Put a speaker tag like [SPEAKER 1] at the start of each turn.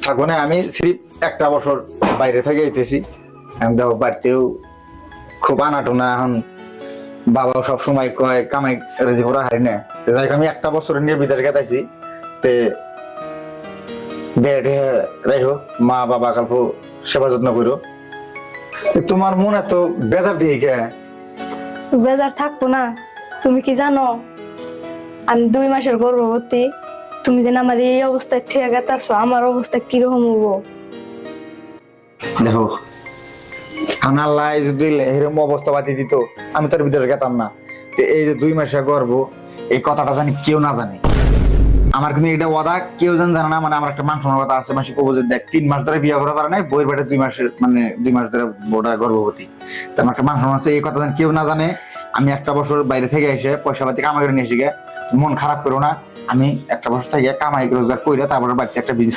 [SPEAKER 1] থাকবো না, আমি সিরিফ একটা বছর বাইরে থেকে আইতেছি। আমি দেখো বাড়িতেও খুব আনাটোনা, এখন বাবাও সব সময় কয় কামাই রেজি করা হারি না। যাই হোক আমি একটা বছর নিয়ে বিদেশ গেতাইছি, তে দেহে রাইহো, মা বাবা কাল্প সেবা যত্ন করো। তোমার মন এত বেজার দিয়ে কে?
[SPEAKER 2] তো বেজার থাকবো না? তুমি কি জানো আমি 2 মাসের গর্ভবতী? তুমি যেন আমার এই অবস্থায় ঠিক গেতাছো, আমার অবস্থা কিরকম হবো?
[SPEAKER 1] দেখো আল্লাহ যদি এরকম অবস্থা বাতি দিত, আমি তোর বিদেশ গেতাম না। এই যে 2 মাসের গর্ভ, এই কথাটা জানি কেউ না জানে। আমার কিন্তু এটা ওয়াদা, কেউ জানে না। মানে আমার একটা মান সম্মানের কথা আছে, মাসে কবো যে দেখ 3 মাস ধরে বিয়ে করা পারে নাই, বইয়ের বেটা 2 মাসের মানে 2 মাস ধরে বউটা গর্ভবতী। তো আমার একটা মান সম্মান আছে, এই কথা জানি কেউ না জানে। আমি একটা বছর বাইরে থেকে এসে পয়সা পাতি কামাই করে নিয়ে এসে, মন খারাপ করো না। আমি একটা বছর থেকে কামাই রোজগার করে তারপরে বাড়িতে একটা বিজনেস